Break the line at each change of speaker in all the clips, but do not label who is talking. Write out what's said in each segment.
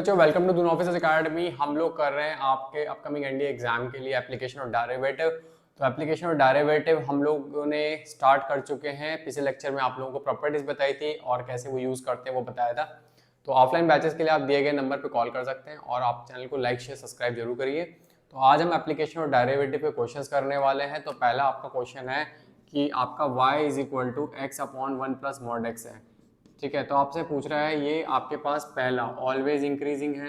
बच्चों, welcome to Doon officers academy. हम लोग कर रहे हैं आपके अपकमिंग एनडीए एग्जाम के लिए एप्लीकेशन और डेरिवेटिव। तो एप्लीकेशन और डेरिवेटिव हम लोगों ने स्टार्ट कर चुके हैं। पिछले लेक्चर में आप लोगों को प्रॉपर्टीज बताई थी और कैसे वो यूज़ करते हैं वो बताया था। तो ऑफलाइन बैचेस के लिए आप दिए गए नंबर पर कॉल कर सकते हैं और आप चैनल को लाइक शेयर सब्सक्राइब जरूर करिए। तो आज हम एप्लीकेशन और डेरिवेटिव पे क्वेश्चंस करने वाले हैं। तो पहला आपका क्वेश्चन है कि आपका y is equal to x upon one plus mod x है। ठीक है, तो आपसे पूछ रहा है ये आपके पास पहला ऑलवेज इंक्रीजिंग है,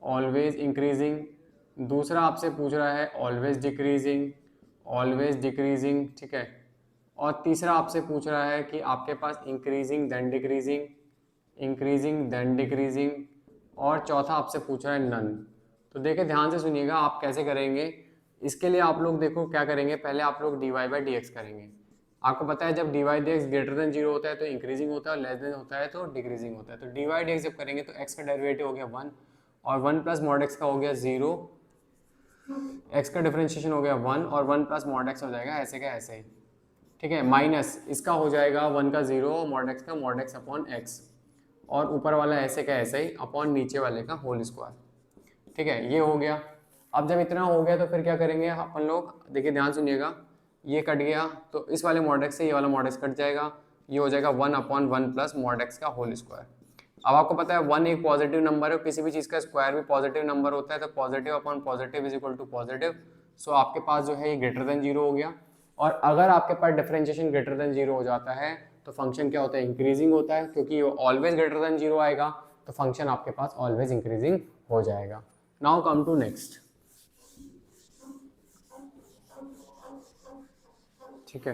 ऑलवेज इंक्रीजिंग। दूसरा आपसे पूछ रहा है ऑलवेज डिक्रीजिंग, ऑलवेज डिक्रीजिंग। ठीक है, और तीसरा आपसे पूछ रहा है कि आपके पास increasing then decreasing, increasing then decreasing, और चौथा आपसे पूछ रहा है नन। तो देखिए ध्यान से सुनिएगा आप कैसे करेंगे। इसके लिए आप लोग देखो क्या करेंगे, पहले आप लोग dy बाई डी एक्स करेंगे। आपको पता है जब dy by D x greater than zero होता है तो इंक्रीजिंग होता है, और लेस देन होता है तो डिक्रीजिंग होता है। तो dy बाई डी एक्स जब करेंगे तो x का डेरिवेटिव हो गया 1 और 1 प्लस मॉड एक्स का हो गया 0, x का डिफरेंशिएशन हो गया 1 और 1 प्लस मॉड एक्स हो जाएगा ऐसे का ऐसे ही। ठीक है, माइनस इसका हो जाएगा 1 का 0 और मॉड एक्स का मॉड एक्स अपॉन एक्स, और ऊपर वाला ऐसे का ऐसे ही अपॉन नीचे वाले का होल स्क्वायर। ठीक है, ये हो गया। अब जब इतना हो गया तो फिर क्या करेंगे अपन लोग, देखिए ध्यान सुनिएगा, ये कट गया तो इस वाले मॉड एक्स से ये वाला मॉड एक्स कट जाएगा, ये हो जाएगा 1 अपॉन 1 प्लस मॉड एक्स का होल स्क्वायर। अब आपको पता है 1 एक पॉजिटिव नंबर है, किसी भी चीज़ का स्क्वायर भी पॉजिटिव नंबर होता है, तो positive upon positive is equal to positive. So आपके पास जो है ये ग्रेटर देन जीरो हो गया। और अगर आपके पास डिफरेंशिएशन ग्रेटर देन जीरो हो जाता है तो फंक्शन क्या होता है, इंक्रीजिंग होता है, क्योंकि वो ऑलवेज ग्रेटर देन जीरो आएगा तो फंक्शन आपके पास ऑलवेज इंक्रीजिंग हो जाएगा। Now come to next. ठीक है,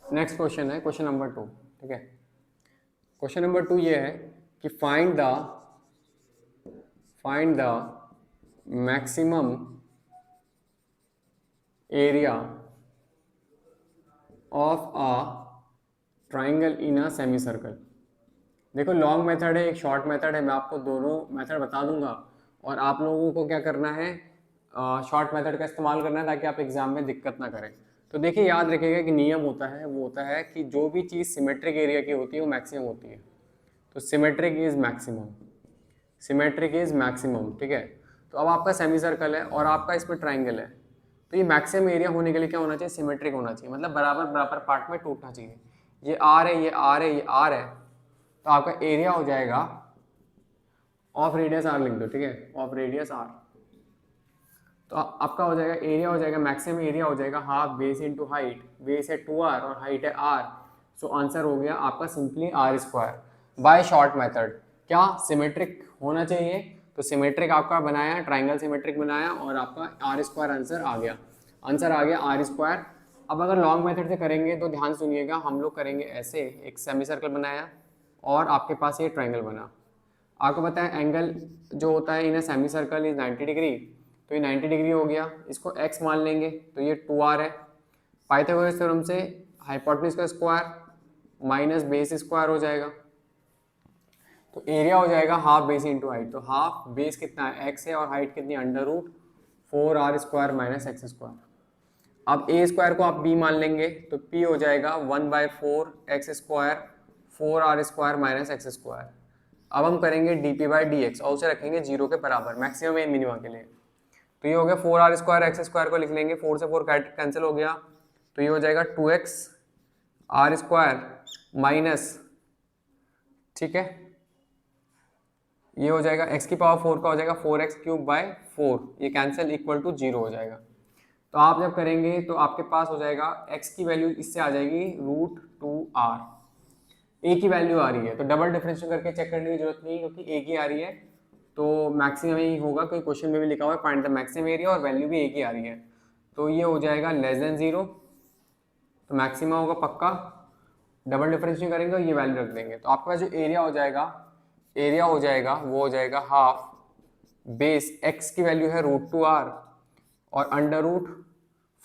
नेक्स्ट क्वेश्चन है क्वेश्चन नंबर 2। ठीक है, क्वेश्चन नंबर 2 ये है कि find the maximum area of a triangle in a semi circle. देखो लॉन्ग मेथड है, एक शॉर्ट मेथड है, मैं आपको दोनों मेथड बता दूंगा और आप लोगों को क्या करना है, शॉर्ट मेथड का इस्तेमाल करना है ताकि आप एग्जाम में दिक्कत ना करें। तो देखिए याद रखिएगा कि नियम होता है वो होता है कि जो भी चीज़ सिमेट्रिक एरिया की होती है वो मैक्सिमम होती है। तो symmetric is maximum, symmetric is maximum. ठीक है, तो अब आपका सेमी सर्कल है और आपका इसमें ट्राइंगल है, तो ये मैक्सिमम एरिया होने के लिए क्या होना चाहिए, सिमेट्रिक होना चाहिए, मतलब बराबर बराबर पार्ट में टूटना चाहिए। ये आर है, ये आर है, ये आर है, तो आपका एरिया हो जाएगा ऑफ रेडियस आर लिख दो। ठीक है, ऑफ रेडियस आर, तो आपका हो जाएगा एरिया हो जाएगा, मैक्सिमम एरिया हो जाएगा half base into height, base है 2r और हाइट है r। सो आंसर हो गया आपका simply r square by short method. क्या सिमेट्रिक होना चाहिए, तो सिमेट्रिक आपका बनाया, ट्राइंगल सिमेट्रिक बनाया और आपका r स्क्वायर आंसर आ गया, आंसर आ गया r स्क्वायर। अब अगर लॉन्ग मेथड से करेंगे तो ध्यान सुनिएगा, हम लोग करेंगे ऐसे, एक सेमी सर्कल बनाया और आपके पास ये ट्राइंगल बना। आपको पता है एंगल जो होता है in a semi circle is 90 degree, तो ये 90 डिग्री हो गया, इसको x मान लेंगे तो ये 2r है। पाइथागोरस थ्योरम से हाइपोटेन्यूज का स्क्वायर माइनस बेस स्क्वायर हो जाएगा, तो एरिया हो जाएगा हाफ बेस इंटू हाइट। तो हाफ बेस कितना है, x है, और हाइट कितनी, under root 4r square minus x square. अब a स्क्वायर को आप b मान लेंगे तो p हो जाएगा 1/4 x square 4r square minus x square. अब हम करेंगे dp बाई डी एक्स और उसे रखेंगे जीरो के बराबर मैक्सिमम एंड मिनिमम के लिए। तो ये हो गया 4r स्क्वायर, एक्स स्क्वायर को लिख लेंगे, 4 से 4 कैंसिल हो गया, तो ये हो जाएगा 2x r स्क्वायर माइनस, ठीक है, ये हो जाएगा x की पावर 4 का हो जाएगा 4x क्यूब बाय 4, ये कैंसिल इक्वल टू 0 हो जाएगा। तो आप जब करेंगे तो आपके पास हो जाएगा x की वैल्यू इससे आ जाएगी √2r, a की वैल्यू आ रही है तो डबल डिफरेंशिएट करके चेक करने की जरूरत नहीं क्योंकि a की आ रही है, तो मैक्सिमम ही होगा, कोई क्वेश्चन में भी लिखा हुआ है फाइंड द मैक्सिमम एरिया और वैल्यू भी एक ही आ रही है, तो ये हो जाएगा लेस देन 0, तो मैक्सिमम होगा पक्का, डबल डिफरेंशिएट करेंगे और ये वैल्यू रख देंगे। तो आपके पास जो एरिया हो जाएगा, एरिया हो जाएगा वो हो जाएगा हाफ बेस x की वैल्यू है √2r और under root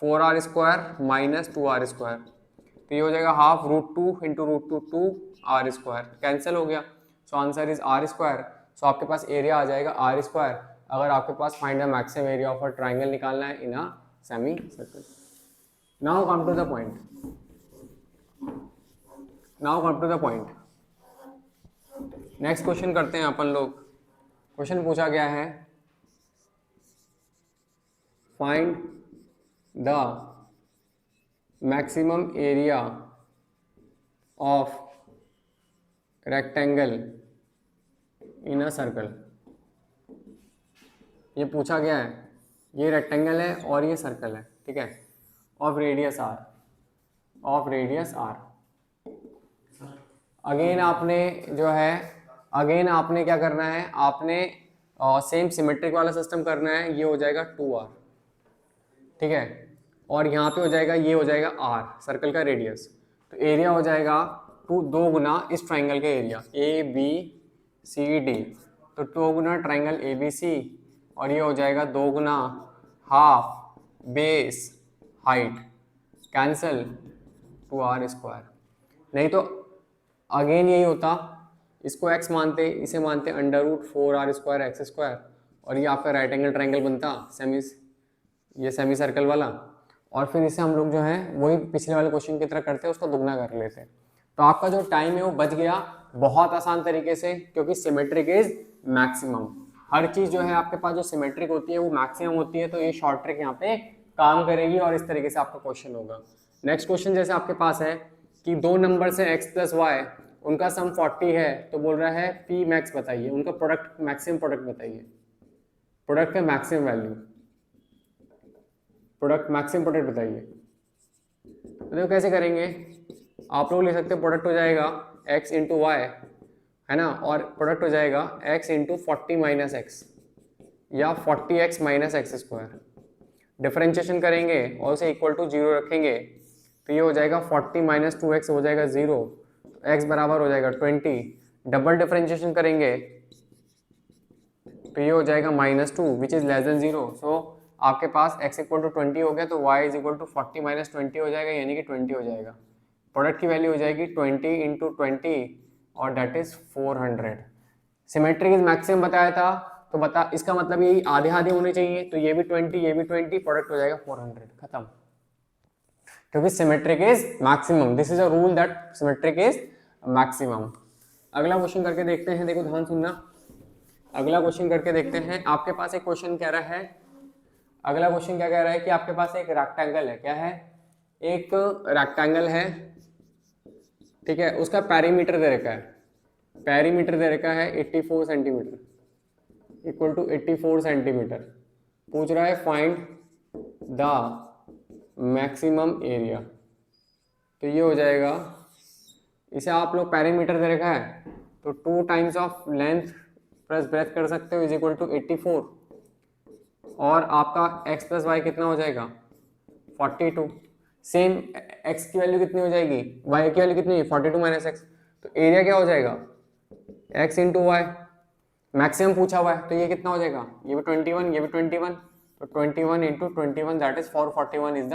4r square minus 2r square, तो ये हो जाएगा half √2 into √2 2r square, cancel हो गया, so answer is r square. So आपके पास एरिया आ जाएगा r स्क्वायर अगर आपके पास find the maximum area of a triangle निकालना है in a semi circle. Now come to the point, now come to the point, next question करते हैं अपन लोग। क्वेश्चन पूछा गया है, find the maximum area of rectangle in a circle. ये पूछा गया है, ये रेक्टेंगल है और ये सर्कल है, ठीक है, of radius r, of radius r. Again आपने जो है, अगेन आपने क्या करना है, आपने सेम सिमेट्रिक वाला सिस्टम करना है। ये हो जाएगा 2r, ठीक है, और यहाँ पे हो जाएगा, ये हो जाएगा r, सर्कल का रेडियस। तो एरिया हो जाएगा 2 गुना इस ट्राइंगल के एरिया ABCD, तो 2 गुना ट्राइंगल ABC, और ये हो जाएगा 2 गुना half base height, cancel 2r square. नहीं तो अगेन यही होता, इसको x मानते, इसे मानते √4r स्क्वायर एक्स स्क्वायर, और ये आपका राइट एंगल ट्राइंगल बनता ये सेमी सर्कल वाला। और फिर इसे हम लोग जो है वही पिछले वाले क्वेश्चन की तरह करते हैं, उसको दुगना कर लेते हैं। तो आपका जो टाइम है वो बच गया बहुत आसान तरीके से, क्योंकि सिमेट्रिक इज मैक्सिमम। हर चीज़ जो है आपके पास जो सिमेट्रिक होती है वो मैक्सिमम होती है, तो ये शॉर्ट ट्रिक यहाँ पे काम करेगी और इस तरीके से आपका क्वेश्चन होगा। नेक्स्ट क्वेश्चन जैसे आपके पास है कि 2 नंबर से x + y, उनका सम 40 है, तो बोल रहा है P मैक्स बताइए, उनका प्रोडक्ट मैक्सिमम प्रोडक्ट बताइए, प्रोडक्ट का maximum value, product maximum product बताइए। तो देखो कैसे करेंगे, आप लोग ले सकते हो, प्रोडक्ट हो जाएगा x × y, है ना, और प्रोडक्ट हो जाएगा x × 40 - x या 40x - x²। डिफरेंशिएशन करेंगे और उसे इक्वल टू 0 रखेंगे, तो ये हो जाएगा 40 - 2x हो जाएगा 0, x बराबर हो जाएगा 20। डबल डिफरेंशिएशन करेंगे तो ये हो जाएगा -2 विच इज़ लेस देन 0। सो आपके पास x = 20 हो गया, तो y = 40 - 20 हो जाएगा, यानी कि 20 हो जाएगा। प्रोडक्ट की वैल्यू हो जाएगी 20 × 20, और that is 400। Symmetric is maximum बताया था, तो बता, इसका मतलब यही आधे आधे होने चाहिए, तो ये भी 20, ये भी 20, प्रोडक्ट हो जाएगा 400, खत्म। क्योंकि symmetric is maximum, this is a rule that symmetric is maximum. अगला क्वेश्चन करके देखते हैं, देखो ध्यान सुनना, अगला क्वेश्चन करके देखते हैं। आपके पास एक क्वेश्चन कह रहा है, अगला क्वेश्चन क्या कह रहा है कि आपके पास एक रेक्टेंगल है, क्या है, एक रेक्टेंगल है, ठीक है, उसका पेरीमीटर दे रखा है, पेरीमीटर दे रखा है 84 सेंटीमीटर, इक्वल टू 84 सेंटीमीटर। पूछ रहा है फाइंड द मैक्सिमम एरिया, तो ये हो जाएगा, इसे आप लोग पेरीमीटर दे रखा है तो 2 times of length plus breadth कर सकते हो, इज इक्वल टू 84, और आपका x + y कितना हो जाएगा 42। सेम x की वैल्यू कितनी हो जाएगी, y की वैल्यू कितनी है 42 - x, तो एरिया क्या हो जाएगा x × y, मैक्सिमम पूछा हुआ है, तो ये कितना हो जाएगा, ये भी 21, ये भी 21, तो 21 × 21 that is 441 is the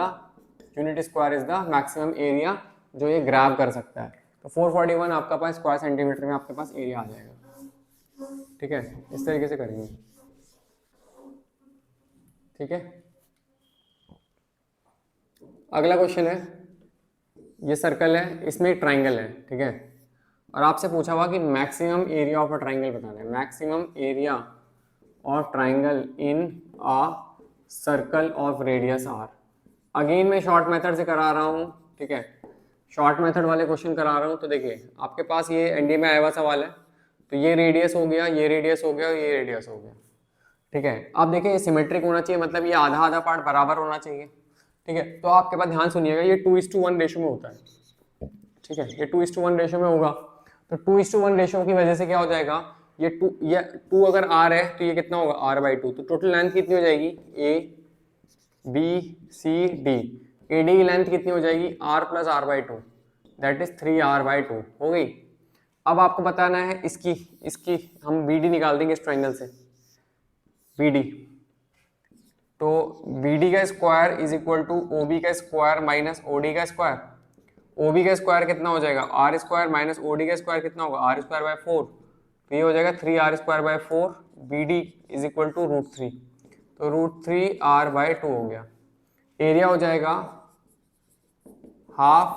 unit square is the maximum area जो ये ग्रैब कर सकता है। तो 441 आपका पास स्क्वायर सेंटीमीटर में आपके पास एरिया आ जाएगा, ठीक है, इस तरीके से करेंगे, ठीक है। अगला क्वेश्चन है, ये सर्कल है, इसमें एक ट्राइंगल है, ठीक है, और आपसे पूछा हुआ कि maximum area of a triangle बताना है, maximum area of triangle in a circle of radius r. Again मैं शॉर्ट मेथड से करा रहा हूँ, ठीक है, शॉर्ट मेथड वाले क्वेश्चन करा रहा हूँ। तो देखिए आपके पास ये एनडीए में आया हुआ सवाल है, तो ये रेडियस हो गया, ये रेडियस हो गया, ये रेडियस हो गया, ठीक है। आप देखिए ये सिमेट्रिक होना चाहिए, मतलब ये आधा आधा पार्ट बराबर होना चाहिए, ठीक है। तो आपके पास ध्यान सुनिएगा, ये 2:1 रेशो में होता है, ठीक है, ये 2:1 रेशो में होगा। तो 2:1 रेशो की वजह से क्या हो जाएगा, ये 2 अगर r है तो ये कितना होगा r/2, तो टोटल लेंथ कितनी हो जाएगी ABCD, AD की लेंथ कितनी हो जाएगी r + r/2, that is 3r/2 हो गई। अब आपको बताना है इसकी हम BD निकाल देंगे इस ट्राइंगल से, BD, तो BD का square is equal to OB का स्क्वायर माइनस OD का स्क्वायर। OB का स्क्वायर कितना हो जाएगा r² माइनस OD का स्क्वायर कितना होगा r²/4, तो ये हो जाएगा 3r²/4, BD is equal to √3, तो √3r/2 हो गया। एरिया हो जाएगा हाफ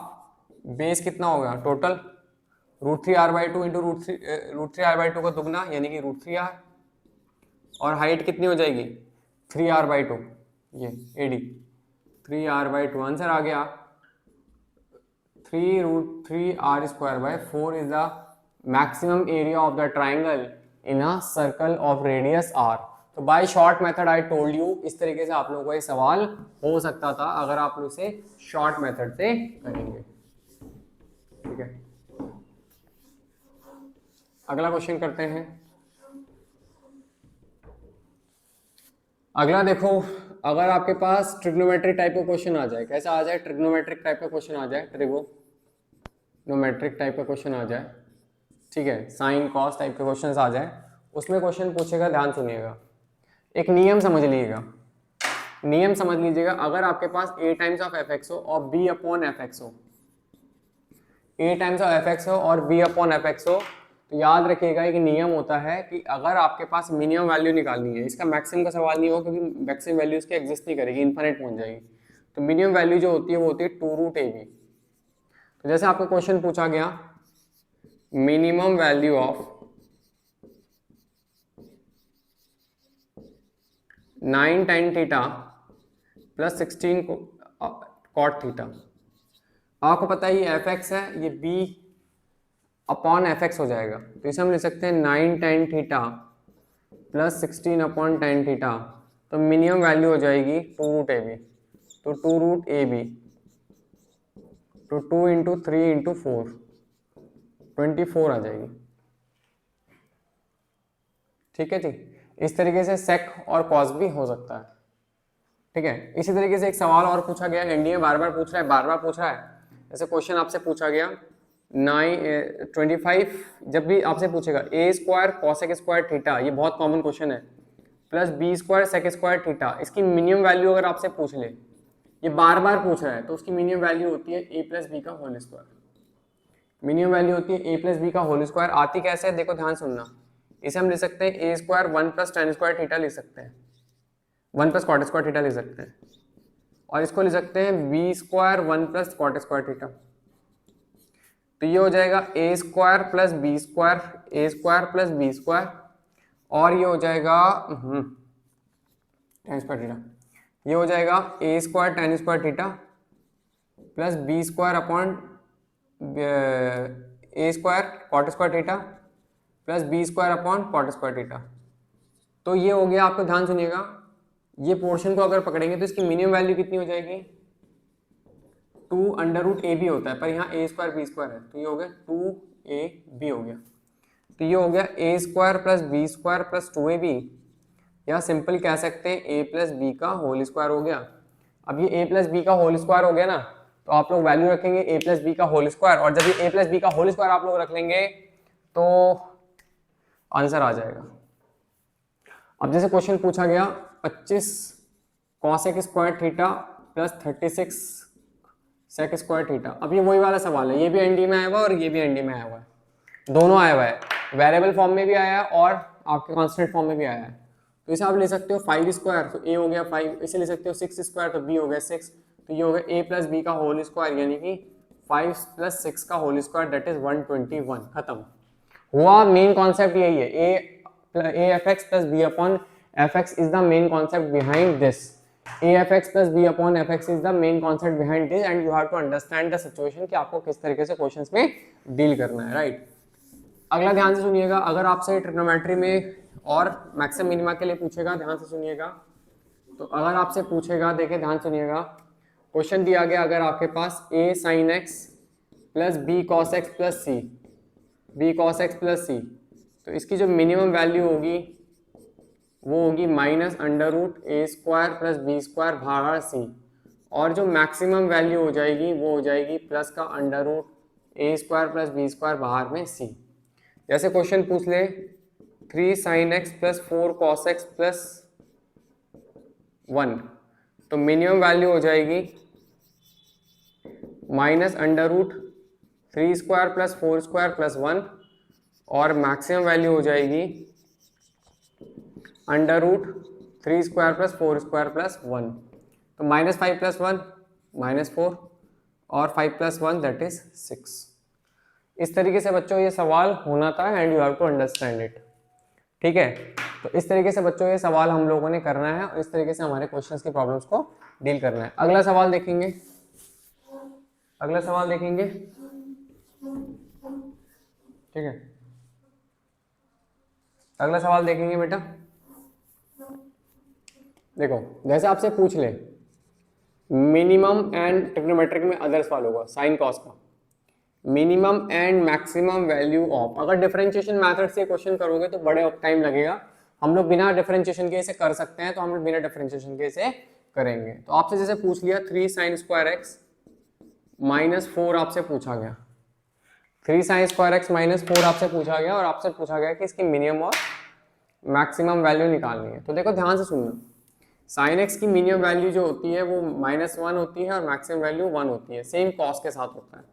बेस कितना होगा टोटल √3r/2 इंटू √3r/2 का दुगना यानी कि √3r, और हाइट कितनी हो जाएगी 3r/2, ये AD 3r/2 आंसर आ गया 3√3r²/4 is the maximum area of the triangle in a circle of radius r। तो by short method I told you, इस तरीके से आप लोगों को ये सवाल हो सकता था अगर आप लोग इसे शॉर्ट मेथड से करेंगे। ठीक है, अगला क्वेश्चन करते हैं। अगला देखो, अगर आपके पास ट्रिग्नोमेट्रिक टाइप का क्वेश्चन आ जाए, कैसा आ जाए, ट्रिग्नोमेट्रिक टाइप का क्वेश्चन आ जाए, ट्रिग्नोमेट्रिक टाइप का क्वेश्चन आ जाए, ठीक है, साइन कॉस टाइप के क्वेश्चन आ जाए, उसमें क्वेश्चन पूछेगा, ध्यान सुनिएगा, एक नियम समझ लीजिएगा, नियम समझ लीजिएगा। अगर आपके पास a टाइम्स ऑफ fx हो और b अपॉन fx हो, a टाइम्स ऑफ fx हो और b अपॉन fx हो, तो याद रखिएगा एक नियम होता है कि अगर आपके पास मिनिमम वैल्यू निकालनी है, इसका मैक्सिमम का सवाल नहीं हो क्योंकि मैक्सिमम वैल्यू इसकी एग्जिस्ट नहीं करेगी, इन्फिनिट पहुंच जाएगी, तो मिनिमम वैल्यू जो होती है वो होती है 2√ab। तो जैसे आपको क्वेश्चन पूछा गया, minimum value of 9 tan theta plus 16 cot theta, आपको पता है ये fx है, ये b अपॉन fx हो जाएगा, तो इसे हम लिख सकते हैं 9 tan theta plus 16 upon tan theta, तो मिनिमम वैल्यू हो जाएगी 2√ab, तो 2√ab, तो 2 इंटू 3 इंटू 4 24 आ जाएगी। ठीक है जी, इस तरीके से सेक और कॉस भी हो सकता है। ठीक है, इसी तरीके से एक सवाल और पूछा गया, एनडीए बार बार पूछ रहा है, जैसे क्वेश्चन आपसे पूछा गया 25, जब भी आपसे पूछेगा a² cos² थीटा, ये बहुत कॉमन क्वेश्चन है, प्लस b² sec² थीटा, इसकी मिनिमम वैल्यू अगर आपसे पूछ ले, ये बार बार पूछ रहा है, तो उसकी मिनिमम वैल्यू होती है a प्लस बी का होल स्क्वायर, मिनिमम वैल्यू होती है a प्लस बी का होल स्क्वायर। आती कैसे है, देखो ध्यान सुनना, इसे हम लिख सकते हैं a² 1 प्लस tan² थीटा लिख सकते हैं, 1 प्लस cot² थीटा लिख सकते हैं, और इसको लिख सकते हैं b² 1 प्लस cot² थीटा, तो ये हो जाएगा a² plus b², a² plus b², और ये हो जाएगा tan² थीटा, ये हो जाएगा a² tan² theta plus b² upon a² cot² theta plus b² upon cot² theta. तो ये हो गया, आपको ध्यान सुनिएगा, ये पोर्शन को अगर पकड़ेंगे तो इसकी मिनिमम वैल्यू कितनी हो जाएगी, 2√ab होता है, पर यहाँ a² b² है, तो ये हो गया 2ab हो गया, तो ये हो गया a² plus b² plus 2ab, या सिंपल कह सकते हैं a प्लस बी का होल स्क्वायर हो गया। अब ये a प्लस बी का होल स्क्वायर हो गया ना, तो आप लोग वैल्यू रखेंगे a प्लस बी का होल स्क्वायर, और जब ये a प्लस बी का होल स्क्वायर आप लोग रख लेंगे तो आंसर आ जाएगा। अब जैसे क्वेश्चन पूछा गया 25 cos² theta plus 36 sec² theta, अब ये वही वाला सवाल है, ये भी एनडी में आया हुआ है और ये भी एनडी में आया हुआ है, दोनों आया हुआ है, वेरिएबल फॉर्म में भी आया है और आपके कांस्टेंट फॉर्म में भी आया है। तो इसे आप ले सकते हो 5², तो a हो गया 5, इसे ले सकते हो 6², तो b हो गया 6, तो ये हो गया a प्लस बी का होल स्क्वायर, यानी कि 5 प्लस 6 का होल स्क्वायर, दैट इज 121। खत्म हुआ, मेन कॉन्सेप्ट यही है, a fx plus b upon fx is the main concept behind this, a fx plus b upon fx is the main concept behind this, and you have to understand the situation कि आपको किस तरीके से questions में deal करना है, right. अगला ध्यान से सुनिएगा, अगर आपसे ट्रिग्नोमेट्री में और मैक्सिमम मिनिमा के लिए पूछेगा, ध्यान से सुनिएगा, तो अगर आपसे पूछेगा, देखिए ध्यान सुनिएगा, क्वेश्चन दिया गया अगर आपके पास a sin x plus b cos x plus c, b cos x plus c, तो इसकी जो मिनिमम वैल्यू होगी वो होगी -√a² प्लस b² भागा c, और जो मैक्सिमम वैल्यू हो जाएगी वो हो जाएगी प्लस का √a² प्लस b² बाहर में c। जैसे क्वेश्चन पूछ ले 3 sin x plus 4 cos x plus 1, तो मिनिमम वैल्यू हो जाएगी -√3² प्लस 4² प्लस 1, और मैक्सिमम वैल्यू हो जाएगी √3² प्लस 4² प्लस 1, तो -5 प्लस 1 -4, और 5 प्लस 1 दैट इज 6। इस तरीके से बच्चों ये सवाल होना था and you have to understand it. ठीक है, तो इस तरीके से बच्चों ये सवाल हम लोगों ने करना है और इस तरीके से हमारे क्वेश्चंस की प्रॉब्लम्स को डील करना है। अगला सवाल देखेंगे, अगला सवाल देखेंगे। ठीक है, अगला सवाल देखेंगे बेटा। देखो जैसे आपसे पूछ ले मिनिमम एंड ट्रिग्नोमेट्रिक में अदर सवाल होगा साइन कॉस का, minimum and maximum value of. अगर डिफरेंशिएशन मेथड से क्वेश्चन करोगे तो बड़े टाइम लगेगा, हम लोग बिना डिफरेंशिएशन के इसे कर सकते हैं, तो हम लोग बिना डिफरेंशिएशन के इसे करेंगे। तो आपसे जैसे पूछ लिया 3 sin स्क्वायर एक्स माइनस 4 आपसे पूछा गया, 3 sin स्क्वायर एक्स माइनस 4 आपसे पूछा गया और आपसे पूछा गया कि इसकी मिनिमम और मैक्सिमम वैल्यू निकालनी है। तो देखो ध्यान से सुनना, साइन एक्स की मिनिमम वैल्यू जो होती है वो -1 होती है और मैक्सिमम वैल्यू 1 होती है, सेम कॉस के साथ होता है।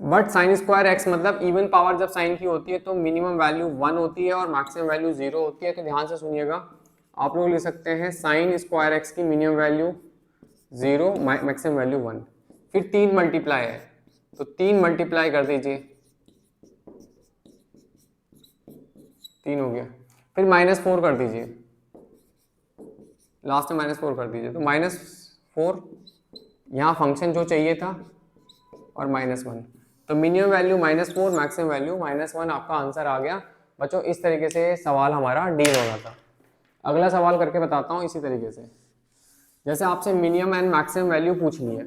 बट साइन स्क्वायर एक्स मतलब इवन पावर जब साइन की होती है तो मिनिमम वैल्यू 1 होती है और मैक्सिमम वैल्यू 0 होती है। तो ध्यान से सुनिएगा, आप लोग लिख सकते हैं साइन स्क्वायर एक्स की मिनिमम वैल्यू 0 मैक्सिमम वैल्यू 1, फिर 3 मल्टीप्लाई है तो 3 मल्टीप्लाई कर दीजिए, 3 हो गया, फिर -4 कर दीजिए, लास्ट में -4 कर दीजिए, तो -4 यहाँ फंक्शन जो चाहिए था और -1, तो मिनिमम वैल्यू -4 मैक्सिमम वैल्यू -1, आपका आंसर आ गया। बच्चों इस तरीके से सवाल हमारा डील होना था। अगला सवाल करके बताता हूँ इसी तरीके से। जैसे आपसे मिनिमम एंड मैक्सिमम वैल्यू पूछ ली है,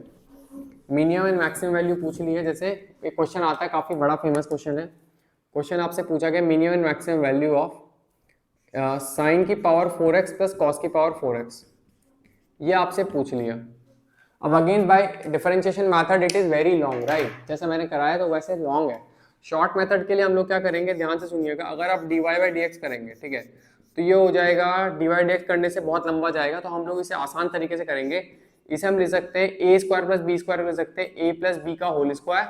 मिनिमम एंड मैक्सिमम वैल्यू पूछ ली है, जैसे एक क्वेश्चन आता है, काफ़ी बड़ा फेमस क्वेश्चन है। क्वेश्चन आपसे पूछा गया minimum and maximum value of sine की पावर 4x प्लस कॉस की पावर 4x, ये आपसे पूछ लिया। अब again by differentiation method it is very long, right, जैसे मैंने कराया तो वैसे लॉन्ग है। शॉर्ट मेथड के लिए हम लोग क्या करेंगे, ध्यान से सुनिएगा, अगर आप dy/dx करेंगे, ठीक है, तो ये हो जाएगा dy/dx करने से बहुत लंबा जाएगा, तो हम लोग इसे आसान तरीके से करेंगे। इसे हम लिख सकते हैं a square plus b square लिख सकते हैं, a प्लस बी का होल स्क्वायर,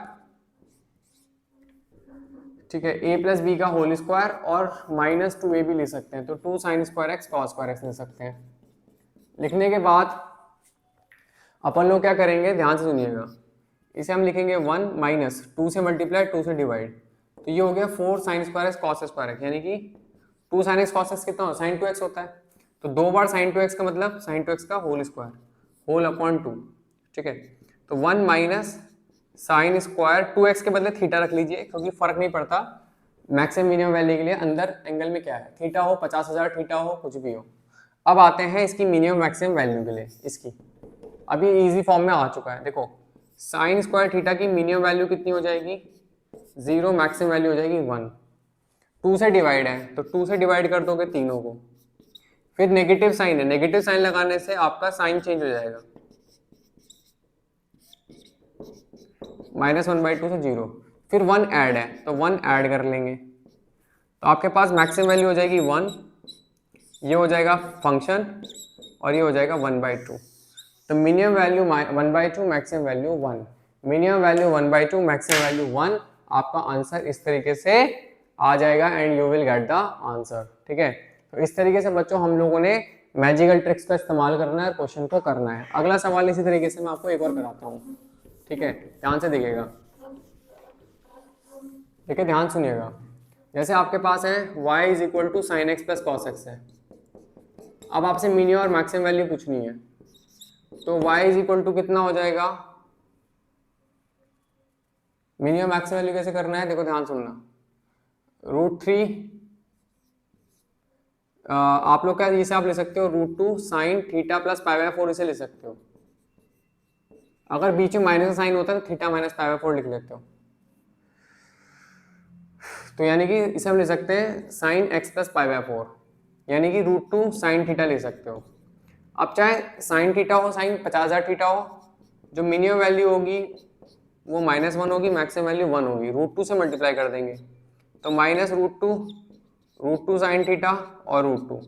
ठीक है, a प्लस बी का होल स्क्वायर, और -2a भी लिख सकते हैं, तो 2 sin square x cos square x लिख सकते हैं। लिखने के बाद अपन लोग क्या करेंगे, ध्यान से सुनिएगा, इसे हम लिखेंगे 1 माइनस 2 से मल्टीप्लाई 2 से डिवाइड, तो ये हो गया 4 sin square x cos square x, यानी कि 2 sin एक्स कॉस एक्स कितना हो, sin 2x होता है, तो 2 बार sin 2x का मतलब sin 2x का होल स्क्वायर, होल अपॉन 2, ठीक है, तो 1 माइनस साइन स्क्वायर 2x के बदले थीटा रख लीजिए क्योंकि फर्क नहीं पड़ता मैक्सिमम मिनिमम वैल्यू के लिए, अंदर एंगल में क्या है, थीटा हो 50,000 थीटा हो कुछ भी हो। अब आते हैं इसकी मिनिमम मैक्सिमम वैल्यू के लिए, इसकी अभी इजी फॉर्म में आ चुका है। देखो साइन स्क्वायर थीटा की मिनिमम वैल्यू कितनी हो जाएगी, 0, मैक्सिमम वैल्यू हो जाएगी 1, 2 से डिवाइड है तो 2 से डिवाइड कर दोगे तीनों को, फिर नेगेटिव साइन है, नेगेटिव साइन लगाने से आपका साइन चेंज हो जाएगा, -1/2 से 0, फिर 1 ऐड है तो 1 ऐड कर लेंगे, तो आपके पास मैक्सिमम वैल्यू हो जाएगी 1, ये हो जाएगा फंक्शन और ये हो जाएगा 1/2, तो minimum value 1/2 maximum value 1, minimum value 1/2 maximum value 1, आपका आंसर इस तरीके से आ जाएगा and you will get the answer. ठीक है, तो इस तरीके से बच्चों हम लोगों ने मैजिकल ट्रिक्स का इस्तेमाल करना है, क्वेश्चन को करना है। अगला सवाल इसी तरीके से मैं आपको एक और कराता हूँ, ठीक है, ध्यान से देखिएगा, ठीक है, ध्यान सुनिएगा। जैसे आपके पास है y = sin x plus cos x है, अब आपसे मिनिमम और मैक्सिमम वैल्यू पूछनी है, तो y = कितना हो जाएगा, मिनिमम मैक्सिमम वैल्यू कैसे करना है, देखो ध्यान सुनना, √3 आप लोग क्या इसे आप ले सकते हो √2 sin थीटा प्लस π/4 इसे ले सकते हो, अगर बीच में माइनस साइन होता है तो थीटा माइनस π/4 लिख लेते हो, तो यानी कि इसे हम ले सकते हैं sin x प्लस π/4, यानी कि √2 sin थीटा ले सकते हो। अब चाहे sin थीटा हो sin 50,000 थीटा हो, जो मिनिमम वैल्यू होगी वो -1 होगी, मैक्सिमम वैल्यू 1 होगी, √2 से मल्टीप्लाई कर देंगे, तो -√2 sin थीटा और √2,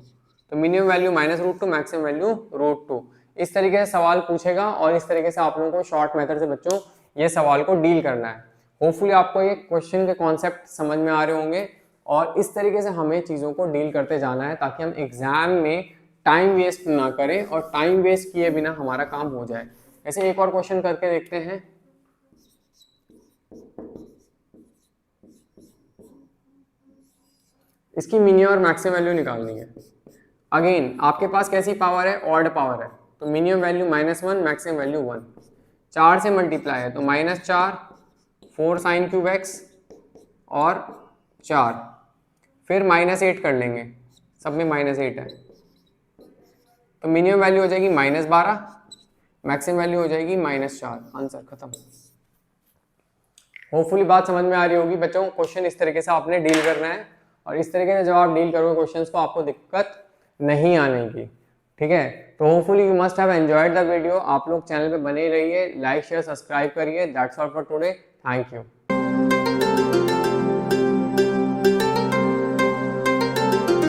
तो मिनिमम वैल्यू -√2 मैक्सिमम वैल्यू √2। इस तरीके से सवाल पूछेगा और इस तरीके से आप लोगों को शॉर्ट मेथड से बच्चों ये सवाल को डील करना है। होपफुली आपको ये क्वेश्चन के कॉन्सेप्ट समझ में आ रहे होंगे और इस तरीके से हमें चीज़ों को डील करते जाना है ताकि हम एग्जाम में टाइम वेस्ट ना करें और टाइम वेस्ट किए बिना हमारा काम हो जाए। ऐसे एक और क्वेश्चन करके देखते हैं। इसकी मिनिमम और मैक्सिमम वैल्यू निकालनी है। अगेन आपके पास कैसी पावर है, ऑड पावर है, तो मिनिमम वैल्यू -1, मैक्सिमम वैल्यू 1। 4 से मल्टीप्लाई है तो -4, 4 साइन क्यूब एक्स और 4, फिर -8 कर लेंगे, सब में -8 है, तो मिनिमम वैल्यू हो जाएगी -12, मैक्सिमम वैल्यू हो जाएगी -4। आंसर खत्म। होपफुली बात समझ में आ रही होगी बच्चों। क्वेश्चन इस तरीके से आपने डील करना है, और इस तरीके से जब आप डील करोगे क्वेश्चंस को आपको दिक्कत नहीं आने की। ठीक है, तो hopefully you must have enjoyed the video. आप लोग चैनल पे बने रहिए, लाइक शेयर सब्सक्राइब करिए। That's all for today, thank you.